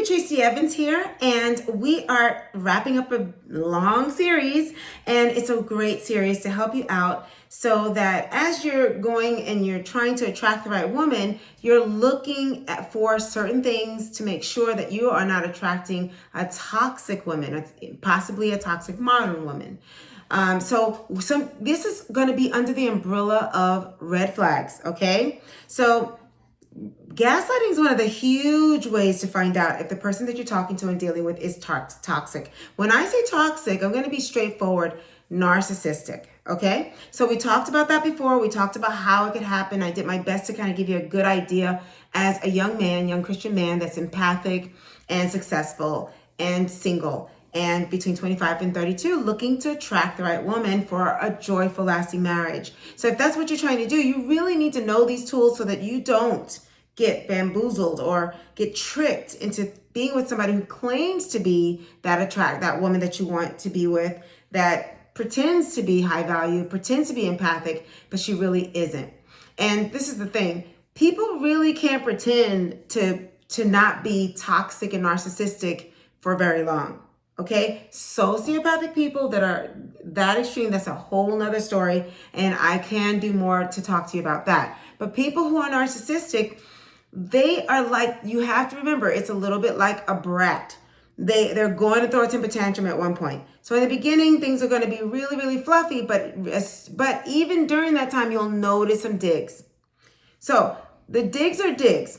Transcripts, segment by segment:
Patrice Evans here, and we are wrapping up a long series, and it's a great series to help you out so that as you're going and you're trying to attract the right woman, you're looking for certain things to make sure that you are not attracting a toxic woman, possibly a toxic modern woman. So this is going to be under the umbrella of red flags, okay? So gaslighting is one of the huge ways to find out if the person that you're talking to and dealing with is toxic. When I say toxic, I'm going to be straightforward, narcissistic. Okay, so we talked about that before. We talked about how it could happen. I did my best to kind of give you a good idea as a young Christian man that's empathic and successful and single and between 25 and 32, looking to attract the right woman for a joyful, lasting marriage. So if that's what you're trying to do, you really need to know these tools so that you don't get bamboozled or get tricked into being with somebody who claims to be that woman that you want to be with, that pretends to be high value, pretends to be empathic, but she really isn't. And this is the thing. People really can't pretend to not be toxic and narcissistic for very long. Okay, sociopathic people that are that extreme, that's a whole nother story. And I can do more to talk to you about that. But people who are narcissistic, they are like, you have to remember, it's a little bit like a brat. They're going to throw a temper tantrum at one point. So in the beginning, things are going to be really, really fluffy. But even during that time, you'll notice some digs. So the digs are digs.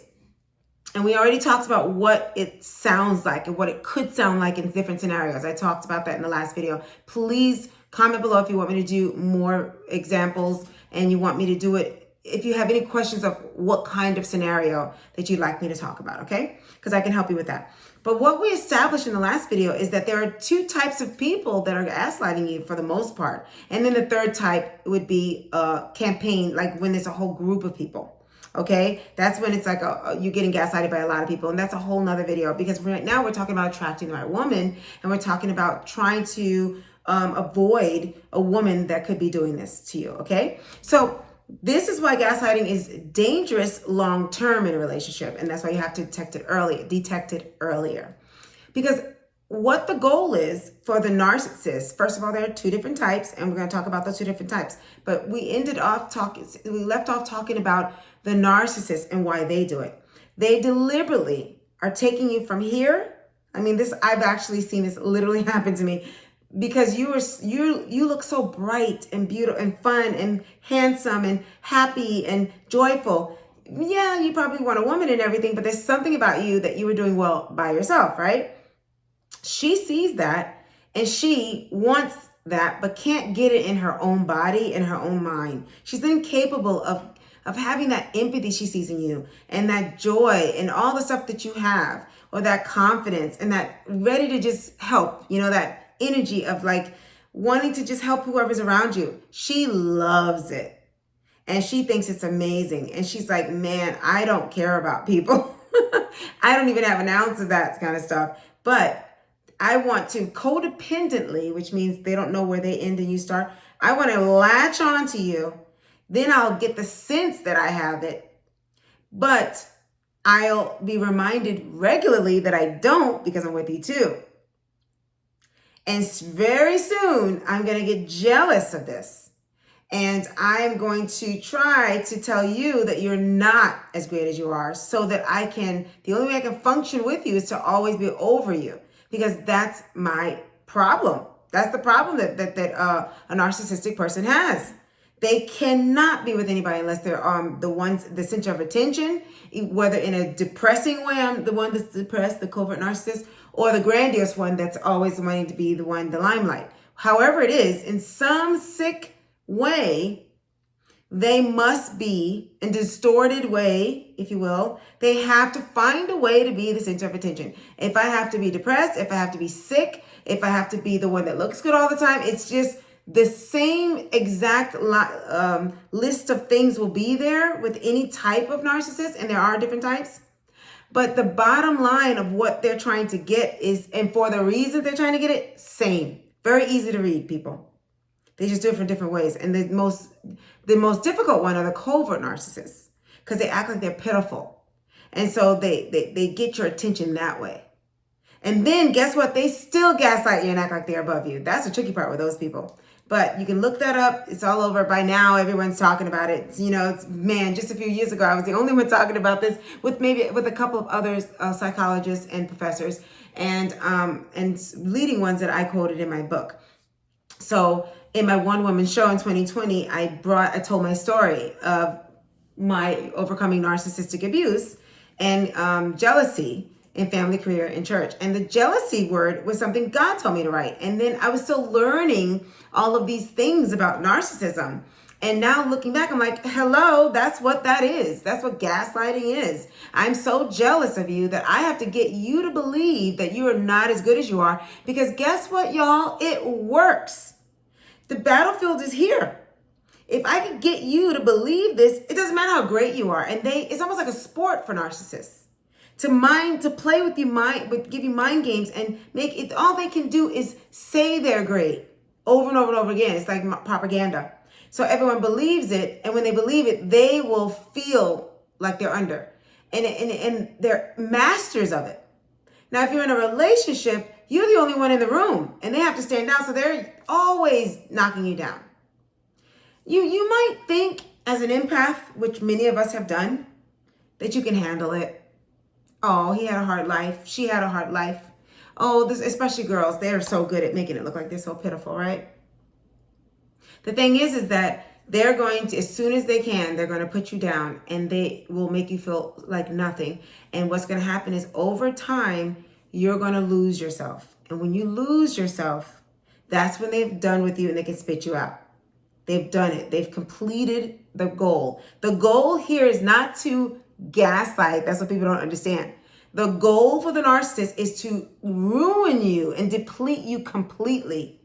And we already talked about what it sounds like and what it could sound like in different scenarios. I talked about that in the last video. Please comment below if you want me to do more examples and you want me to do it. If you have any questions of what kind of scenario that you'd like me to talk about, okay? Because I can help you with that. But what we established in the last video is that there are two types of people that are gaslighting you for the most part. And then the third type would be a campaign, like when there's a whole group of people. Okay, that's when it's like you're getting gaslighted by a lot of people. And that's a whole nother video because right now we're talking about attracting the right woman. And we're talking about trying to avoid a woman that could be doing this to you. Okay, so this is why gaslighting is dangerous long-term in a relationship. And that's why you have to detect it earlier. Because what the goal is for the narcissist, first of all, there are two different types, and we're going to talk about those two different types. But we left off talking about the narcissist and why they do it. They deliberately are taking you from here. I mean, I've actually seen this literally happen to me because you look so bright and beautiful and fun and handsome and happy and joyful. Yeah, you probably want a woman and everything, but there's something about you that you were doing well by yourself, right? She sees that and she wants that, but can't get it in her own body, in her own mind. She's incapable of having that empathy she sees in you and that joy and all the stuff that you have, or that confidence and that ready to just help, that energy of like wanting to just help whoever's around you. She loves it and she thinks it's amazing. And she's like, man, I don't care about people. I don't even have an ounce of that kind of stuff. But I want to codependently, which means they don't know where they end and you start. I want to latch on to you. Then I'll get the sense that I have it, but I'll be reminded regularly that I don't because I'm with you too. And very soon I'm going to get jealous of this. And I'm going to try to tell you that you're not as great as you are so that the only way I can function with you is to always be over you because that's my problem. That's the problem that a narcissistic person has. They cannot be with anybody unless they're the center of attention, whether in a depressing way, I'm the one that's depressed, the covert narcissist, or the grandiose one that's always wanting to be the limelight. However it is, in some sick way, they must be, in distorted way, if you will, they have to find a way to be the center of attention. If I have to be depressed, if I have to be sick, if I have to be the one that looks good all the time, it's just the same exact list of things will be there with any type of narcissist, and there are different types. But the bottom line of what they're trying to get is, and for the reason they're trying to get it, same. Very easy to read, people. They just do it for different ways. And the most difficult one are the covert narcissists because they act like they're pitiful. And so they get your attention that way. And then guess what? They still gaslight you and act like they're above you. That's the tricky part with those people. But you can look that up. It's all over by now. Everyone's talking about it. You know, man, just a few years ago, I was the only one talking about this with a couple of others, psychologists and professors, and leading ones that I quoted in my book. So in my one woman show in 2020, I told my story of my overcoming narcissistic abuse and jealousy in family, career, and church. And the jealousy word was something God told me to write. And then I was still learning all of these things about narcissism. And now looking back, I'm like, hello, that's what that is. That's what gaslighting is. I'm so jealous of you that I have to get you to believe that you are not as good as you are. Because guess what, y'all? It works. The battlefield is here. If I could get you to believe this, it doesn't matter how great you are. And it's almost like a sport for narcissists. To play with you, give you mind games and make it, all they can do is say they're great over and over and over again. It's like propaganda. So everyone believes it. And when they believe it, they will feel like they're under. And they're masters of it. Now, if you're in a relationship, you're the only one in the room and they have to stand down. So they're always knocking you down. You might think as an empath, which many of us have done, that you can handle it. Oh, he had a hard life. She had a hard life. Oh, especially girls, they are so good at making it look like they're so pitiful, right? The thing is that they're going to, as soon as they can, they're going to put you down and they will make you feel like nothing. And what's going to happen is over time, you're going to lose yourself. And when you lose yourself, that's when they've done with you and they can spit you out. They've done it. They've completed the goal. The goal here is not to gaslight. That's what people don't understand. The goal for the narcissist is to ruin you and deplete you completely.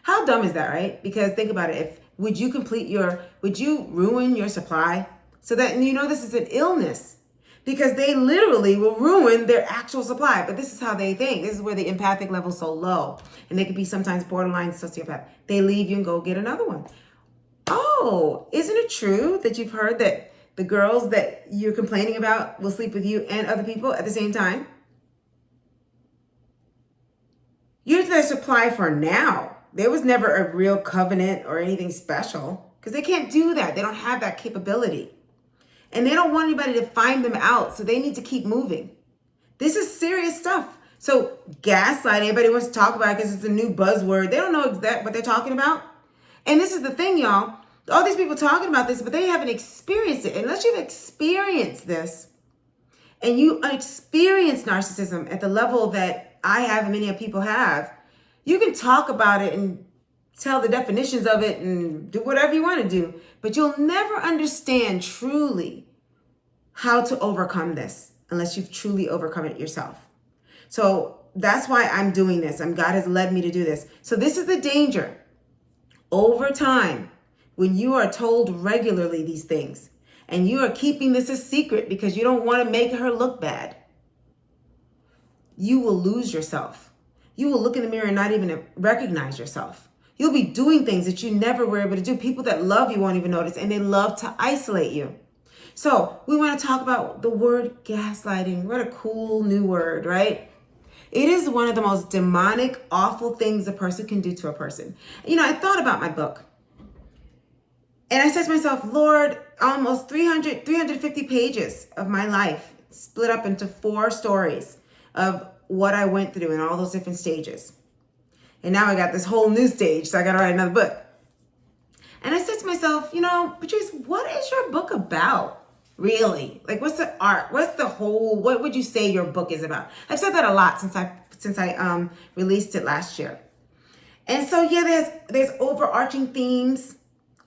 How dumb is that, right? Because think about it. Would you ruin your supply? So that, and you know, this is an illness because they literally will ruin their actual supply. But this is how they think. This is where the empathic level is so low. And they can be sometimes borderline sociopath. They leave you and go get another one. Oh, isn't it true that you've heard that the girls that you're complaining about will sleep with you and other people at the same time? You're their supply for now. There was never a real covenant or anything special because they can't do that. They don't have that capability. And they don't want anybody to find them out, so they need to keep moving. This is serious stuff. So gaslighting, everybody wants to talk about it because it's a new buzzword. They don't know exactly what they're talking about. And this is the thing, y'all. All these people talking about this, but they haven't experienced it. Unless you've experienced this and you experience narcissism at the level that I have and many people have, you can talk about it and tell the definitions of it and do whatever you want to do, but you'll never understand truly how to overcome this unless you've truly overcome it yourself. So that's why I'm doing this. God has led me to do this. So this is the danger. Over time, when you are told regularly these things and you are keeping this a secret because you don't want to make her look bad, you will lose yourself. You will look in the mirror and not even recognize yourself. You'll be doing things that you never were able to do. People that love you won't even notice, and they love to isolate you. So we want to talk about the word gaslighting. What a cool new word, right? It is one of the most demonic, awful things a person can do to a person. You know, I thought about my book. And I said to myself, Lord, almost 350 pages of my life split up into 4 stories of what I went through in all those different stages. And now I got this whole new stage, so I got to write another book. And I said to myself, you know, Patrice, what is your book about? Really? Like, what's the art? What would you say your book is about? I've said that a lot since I released it last year. And so, yeah, there's overarching themes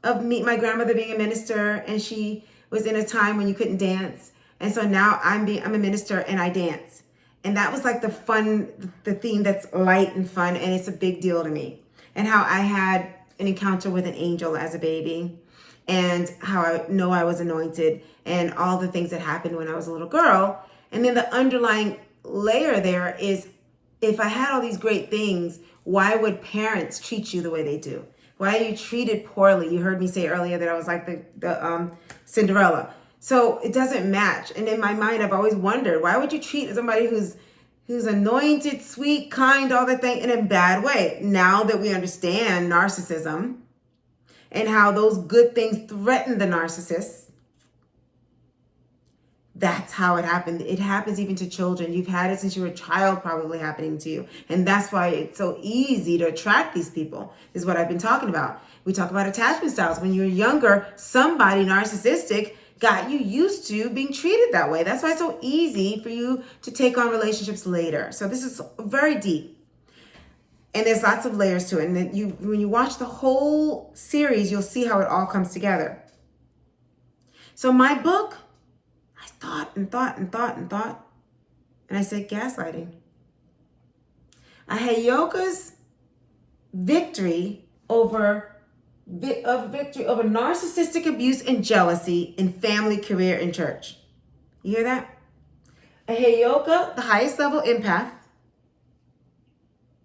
of my grandmother being a minister, and she was in a time when you couldn't dance. And so now I'm a minister and I dance. And that was like the theme that's light and fun, and it's a big deal to me. And how I had an encounter with an angel as a baby, and how I know I was anointed, and all the things that happened when I was a little girl. And then the underlying layer there is, if I had all these great things, why would parents treat you the way they do? Why are you treated poorly? You heard me say earlier that I was like the Cinderella. So it doesn't match. And in my mind, I've always wondered, why would you treat somebody who's He was anointed, sweet, kind, all that thing, in a bad way. Now that we understand narcissism and how those good things threaten the narcissist, that's how it happened. It happens even to children. You've had it since you were a child, probably happening to you. And that's why it's so easy to attract these people, is what I've been talking about. We talk about attachment styles. When you were younger, somebody narcissistic got you used to being treated that way. That's why it's so easy for you to take on relationships later. So this is very deep. And there's lots of layers to it. And then when you watch the whole series, you'll see how it all comes together. So my book, I thought. And I said, gaslighting. Ahayoka's victory over narcissistic abuse and jealousy in family, career, and church. You hear that? Ahayoka, the highest level empath,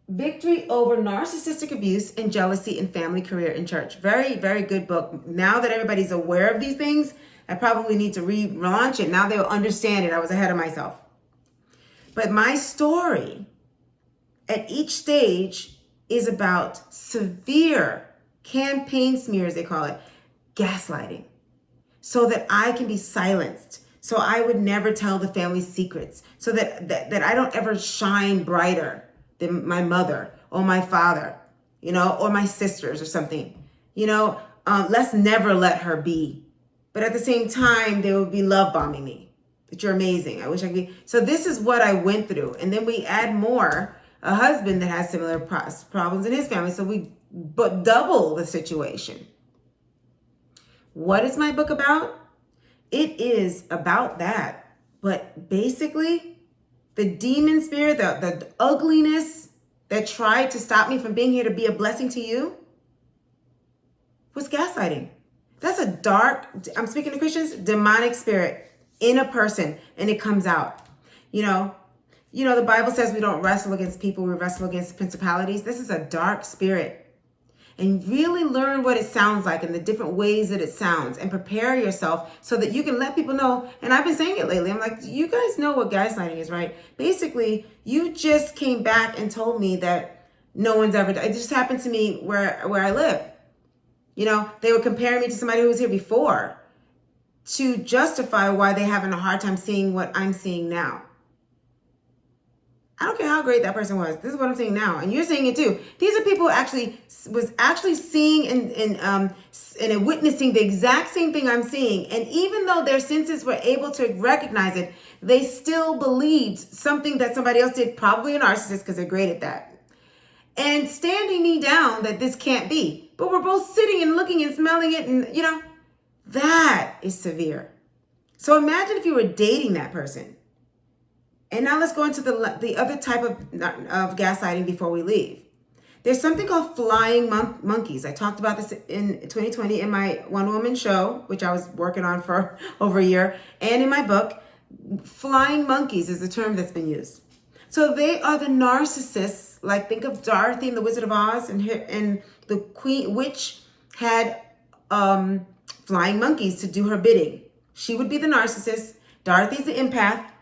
victory over narcissistic abuse and jealousy in family, career, and church. Very, very good book. Now that everybody's aware of these things, I probably need to relaunch it. Now they'll understand it. I was ahead of myself. But my story at each stage is about severe campaign smears, they call it, gaslighting, so that I can be silenced, so I would never tell the family's secrets, so that I don't ever shine brighter than my mother or my father, or my sisters or something, let's never let her be. But at the same time, they would be love bombing me, that you're amazing. I wish I could be. So this is what I went through. And then we add more, a husband that has similar problems in his family. So we double the situation. What is my book about? It is about that. But basically, the demon spirit, the ugliness that tried to stop me from being here to be a blessing to you was gaslighting. That's a dark, I'm speaking to Christians, demonic spirit in a person, and it comes out. The Bible says we don't wrestle against people, we wrestle against principalities. This is a dark spirit. And really learn what it sounds like and the different ways that it sounds, and prepare yourself so that you can let people know. And I've been saying it lately. I'm like, you guys know what gaslighting is, right? Basically, you just came back and told me that no one's ever done. It just happened to me where I live. They were comparing me to somebody who was here before to justify why they're having a hard time seeing what I'm seeing now. I don't care how great that person was. This is what I'm seeing now. And you're seeing it too. These are people who was actually seeing and witnessing the exact same thing I'm seeing. And even though their senses were able to recognize it, they still believed something that somebody else did, probably a narcissist, because they're great at that. And standing me down that this can't be. But we're both sitting and looking and smelling it, and that is severe. So imagine if you were dating that person. And now let's go into the other type of gaslighting before we leave. There's something called flying monkeys. I talked about this in 2020 in my one-woman show, which I was working on for over a year, and in my book. Flying monkeys is the term that's been used. So they are the narcissists. Like, think of Dorothy and the Wizard of Oz, and the witch had flying monkeys to do her bidding. She would be the narcissist. Dorothy's the empath.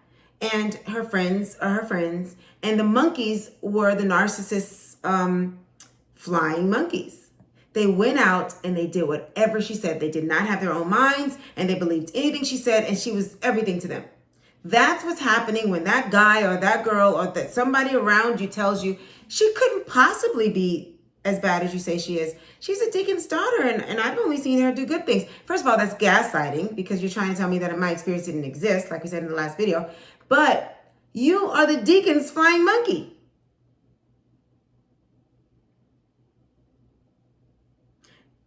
And her friends are her friends. And the monkeys were the narcissist's flying monkeys. They went out and they did whatever she said. They did not have their own minds, and they believed anything she said, and she was everything to them. That's what's happening when that guy or that girl or that somebody around you tells you she couldn't possibly be as bad as you say she is. She's a deacon's daughter, and I've only seen her do good things. First of all, that's gaslighting, because you're trying to tell me that my experience didn't exist, like we said in the last video. But you are the deacon's flying monkey.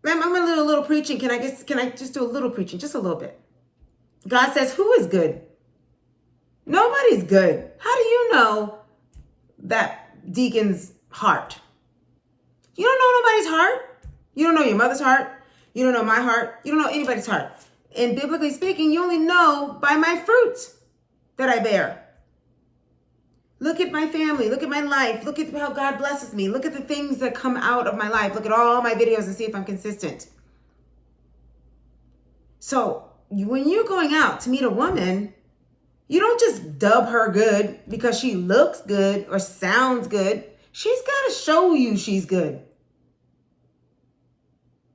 Ma'am, I'm gonna do a little preaching. Can I just do a little preaching? Just a little bit. God says, who is good? Nobody's good. How do you know that deacon's heart? You don't know nobody's heart. You don't know your mother's heart. You don't know my heart. You don't know anybody's heart. And biblically speaking, you only know by my fruit that I bear. Look at my family. Look at my life. Look at how God blesses me. Look at the things that come out of my life. Look at all my videos and see if I'm consistent. So when you're going out to meet a woman, You don't just dub her good because she looks good or sounds good. She's got to show you she's good.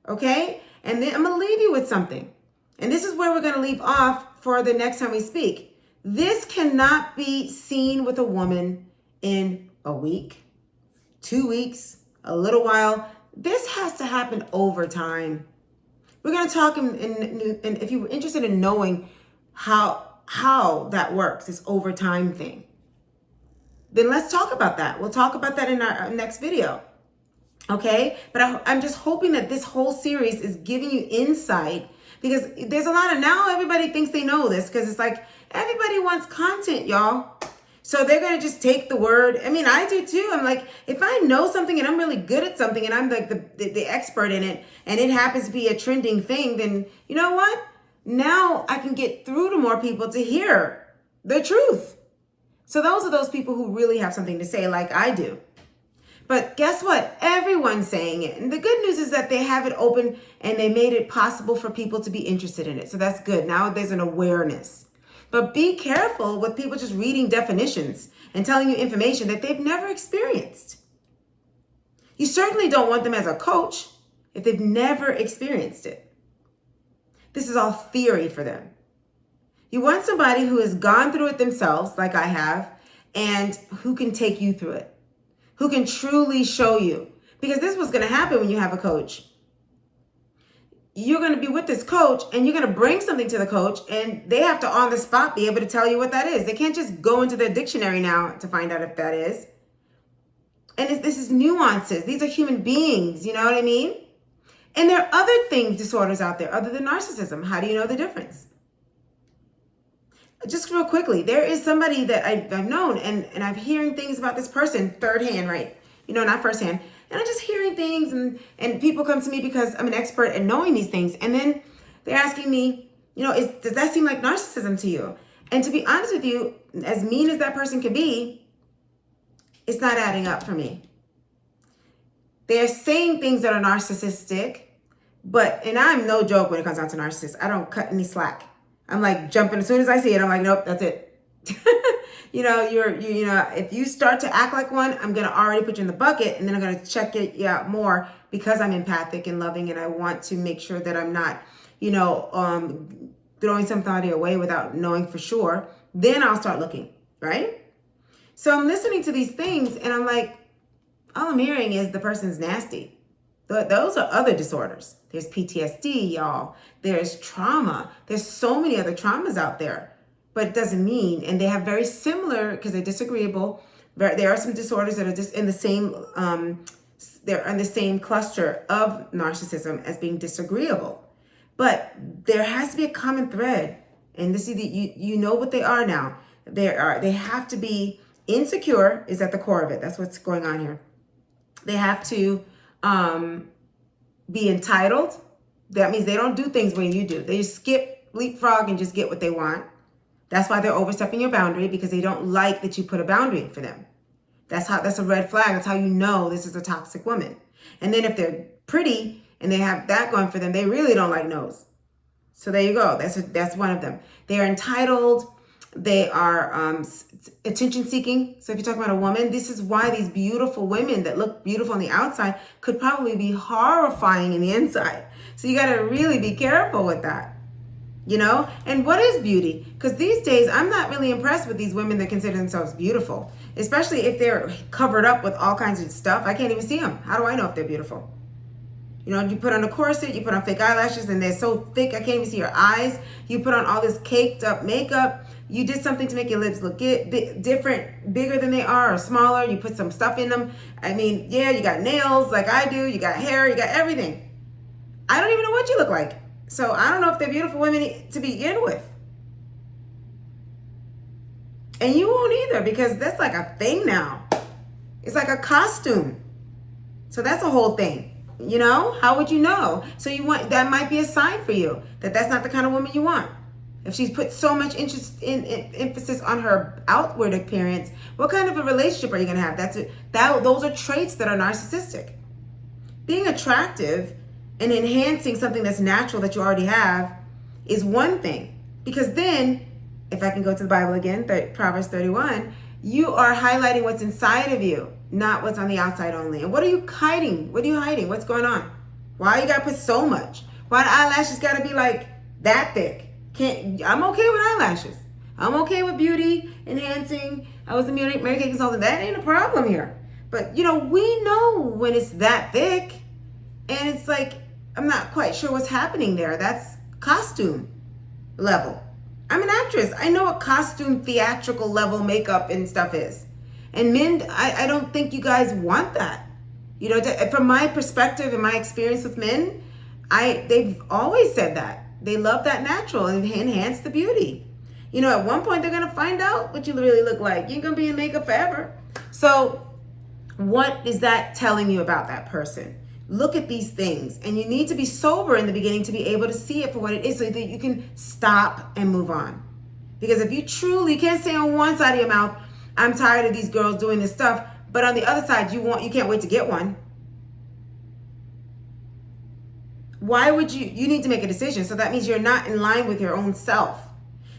Okay? And then I'm going to leave you with something. And this is where we're going to leave off for the next time we speak. This cannot be seen with a woman in a week, 2 weeks, a little while. This has to happen over time. We're going to talk, and if you're interested in knowing how that works, this overtime thing, then let's talk about that. We'll talk about that in our next video. Okay? But I'm just hoping that this whole series is giving you insight, because there's a lot of, now everybody thinks they know this, because it's like everybody wants content, y'all. So they're going to just take the word. I mean, I do too. I'm like, if I know something and I'm really good at something and I'm like the expert in it, and it happens to be a trending thing, then you know what? Now I can get through to more people to hear the truth. So those are those people who really have something to say, like I do. But guess what? Everyone's saying it. And the good news is that they have it open and they made it possible for people to be interested in it. So that's good. Now there's an awareness. But be careful with people just reading definitions and telling you information that they've never experienced. You certainly don't want them as a coach if they've never experienced it. This is all theory for them. You want somebody who has gone through it themselves, like I have, and who can take you through it, who can truly show you. Because this is what's going to happen when you have a coach. You're going to be with this coach and you're going to bring something to the coach, and they have to on the spot be able to tell you what that is. They can't just go into their dictionary now to find out if that is. And this is nuances. These are human beings, you know what I mean? And there are other disorders out there other than narcissism. How do you know the difference? Just real quickly, there is somebody that I've known, and I'm hearing things about this person third hand, right? You know, not first hand. And I'm just hearing things, and people come to me because I'm an expert at knowing these things. And then they're asking me, you know, does that seem like narcissism to you? And to be honest with you, as mean as that person can be, it's not adding up for me. They're saying things that are narcissistic, and I'm no joke when it comes down to narcissists. I don't cut any slack. I'm like jumping as soon as I see it. I'm like, nope, that's it. You know, if you start to act like one, I'm going to already put you in the bucket, and then I'm going to check it out more because I'm empathic and loving, and I want to make sure that I'm not, throwing somebody away without knowing for sure. Then I'll start looking, right? So I'm listening to these things, and I'm like, all I'm hearing is the person's nasty. Those are other disorders. There's PTSD, y'all. There's trauma. There's so many other traumas out there. But it doesn't mean, and they have very similar, because they're disagreeable. There are some disorders that are just in the same, they're in the same cluster of narcissism as being disagreeable. But there has to be a common thread, and this is you know what they are now. They have to be insecure is at the core of it. That's what's going on here. They have to be entitled. That means they don't do things when you do. They just skip, leapfrog, and just get what they want. That's why they're overstepping your boundary, because they don't like that you put a boundary for them. That's a red flag. That's how you know this is a toxic woman. And then if they're pretty and they have that going for them, they really don't like no's. So there you go. That's one of them. They are entitled. They are attention seeking. So if you're talking about a woman, this is why these beautiful women that look beautiful on the outside could probably be horrifying in the inside. So you got to really be careful with that. You know, and what is beauty? Because these days, I'm not really impressed with these women that consider themselves beautiful, especially if they're covered up with all kinds of stuff. I can't even see them. How do I know if they're beautiful? You know, you put on a corset, you put on fake eyelashes, and they're so thick, I can't even see your eyes. You put on all this caked up makeup. You did something to make your lips look different, bigger than they are, or smaller. You put some stuff in them. I mean, yeah, you got nails like I do. You got hair. You got everything. I don't even know what you look like. So I don't know if they're beautiful women to begin with. And you won't either, because that's like a thing now. It's like a costume. So that's a whole thing. You know, how would you know? So that might be a sign for you that that's not the kind of woman you want. If she's put so much emphasis on her outward appearance, what kind of a relationship are you going to have? Those are traits that are narcissistic. Being attractive and enhancing something that's natural that you already have is one thing, because then if I can go to the Bible again, Proverbs 31, you are highlighting what's inside of you, not what's on the outside only. And what are you hiding? What are you hiding? What's going on? Why you gotta put so much? Why the eyelashes gotta be like that thick? I'm okay with eyelashes. I'm okay with beauty enhancing. I was a Mary Kay consultant. That ain't a problem here. But we know when it's that thick, and it's like, I'm not quite sure what's happening there. That's costume level. I'm an actress. I know what costume theatrical level makeup and stuff is. And men, I don't think you guys want that. From my perspective and my experience with men, they've always said that. They love that natural and enhance the beauty. At one point they're going to find out what you really look like. You ain't going to be in makeup forever. So what is that telling you about that person? Look at these things, and you need to be sober in the beginning to be able to see it for what it is so that you can stop and move on. Because if you can't say on one side of your mouth, I'm tired of these girls doing this stuff, but on the other side, you can't wait to get one. Why would you need to make a decision. So that means you're not in line with your own self.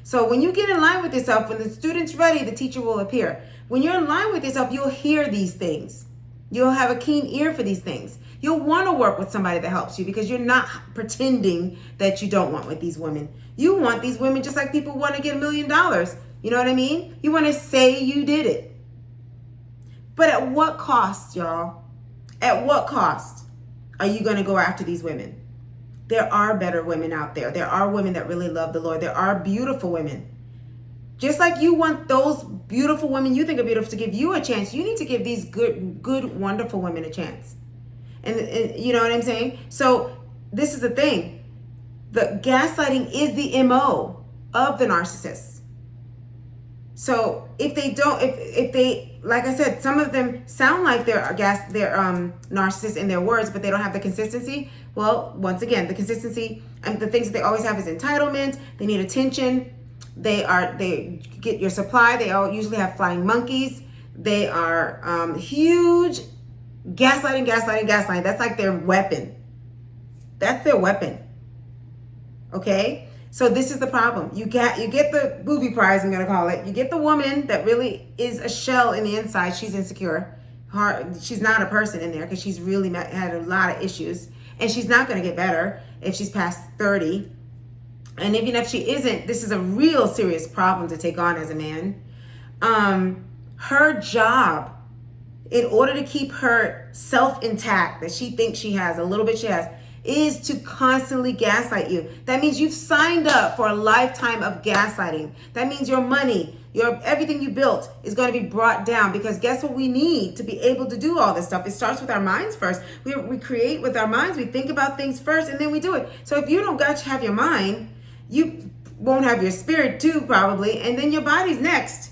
So when you get in line with yourself, when the student's ready, the teacher will appear. When you're in line with yourself, you'll hear these things. You'll have a keen ear for these things. You'll want to work with somebody that helps you because you're not pretending that you don't want with these women. You want these women just like people want to get $1 million. You know what I mean? You want to say you did it. But at what cost, y'all? At what cost are you going to go after these women? There are better women out there. There are women that really love the Lord. There are beautiful women. Just like you want those beautiful women you think are beautiful to give you a chance, you need to give these good, wonderful women a chance. And you know what I'm saying? So this is the thing. The gaslighting is the MO of the narcissist. So if they, like I said, some of them sound like they're narcissists in their words, but they don't have the consistency. Well, once again, the consistency and the things that they always have is entitlement. They need attention. They get your supply. They all usually have flying monkeys. They are huge gaslighting. That's like their weapon. That's their weapon. Okay. So this is the problem. You get the booby prize, I'm going to call it. You get the woman that really is a shell in the inside. She's insecure. She's not a person in there because she's really had a lot of issues. And she's not going to get better if she's past 30. And even if she isn't, this is a real serious problem to take on as a man. Her job, in order to keep her self intact, that she thinks she has, a little bit she has, is to constantly gaslight you. That means you've signed up for a lifetime of gaslighting. That means your money, everything you built is going to be brought down, because guess what we need to be able to do all this stuff? It starts with our minds first. We create with our minds. We think about things first, and then we do it. So if you don't have your mind, you won't have your spirit too, probably, and then your body's next.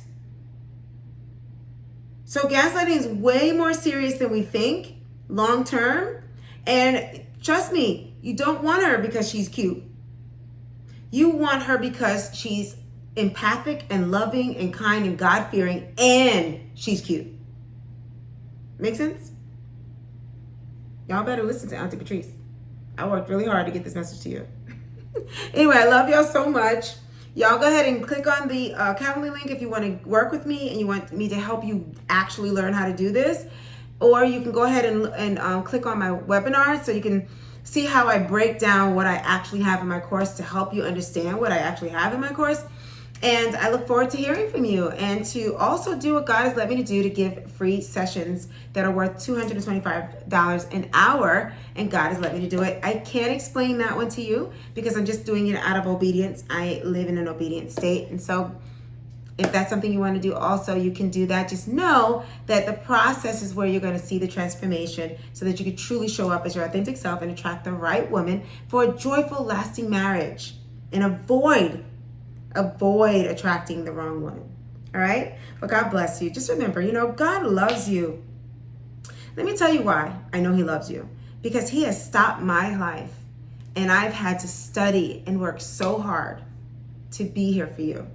So gaslighting is way more serious than we think long term. And trust me, you don't want her because she's cute. You want her because she's empathic and loving and kind and God-fearing, and she's cute. Make sense? Y'all better listen to Auntie Patrice. I worked really hard to get this message to you. Anyway, I love y'all so much. Y'all go ahead and click on the Calendly link if you want to work with me and you want me to help you actually learn how to do this. Or you can go ahead and click on my webinar so you can see how I break down what I actually have in my course to help you understand what I actually have in my course. And I look forward to hearing from you and to also do what God has led me to do, to give free sessions that are worth $225 an hour. And God has led me to do it. I can't explain that one to you because I'm just doing it out of obedience. I live in an obedient state. And so if that's something you want to do also, you can do that. Just know that the process is where you're going to see the transformation so that you can truly show up as your authentic self and attract the right woman for a joyful, lasting marriage, and avoid attracting the wrong woman. All right? But God bless you. Just remember, God loves you. Let me tell you why I know he loves you. Because he has stopped my life, and I've had to study and work so hard to be here for you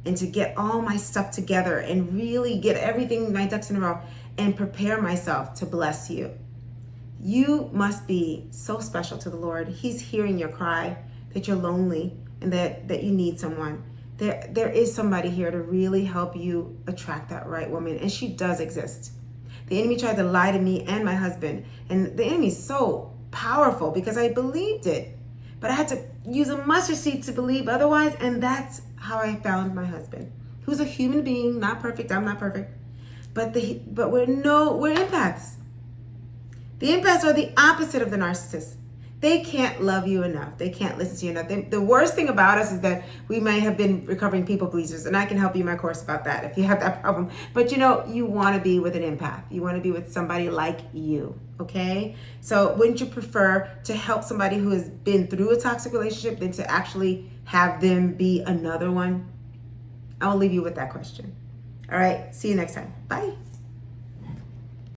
and to get all my stuff together and really get everything, my ducks in a row, and prepare myself to bless you. You must be so special to the Lord. He's hearing your cry that you're lonely and that you need someone. there is somebody here to really help you attract that right woman, and she does exist. The enemy tried to lie to me and my husband, and the enemy is so powerful because I believed it. But I had to use a mustard seed to believe otherwise, and that's how I found my husband, who's a human being, not perfect. I'm not perfect, but we're empaths. The empaths are the opposite of the narcissists. They can't love you enough. They can't listen to you enough. The worst thing about us is that we might have been recovering people pleasers, and I can help you in my course about that if you have that problem. But you want to be with an empath. You want to be with somebody like you, okay? So wouldn't you prefer to help somebody who has been through a toxic relationship than to actually have them be another one? I will leave you with that question. All right, see you next time. Bye.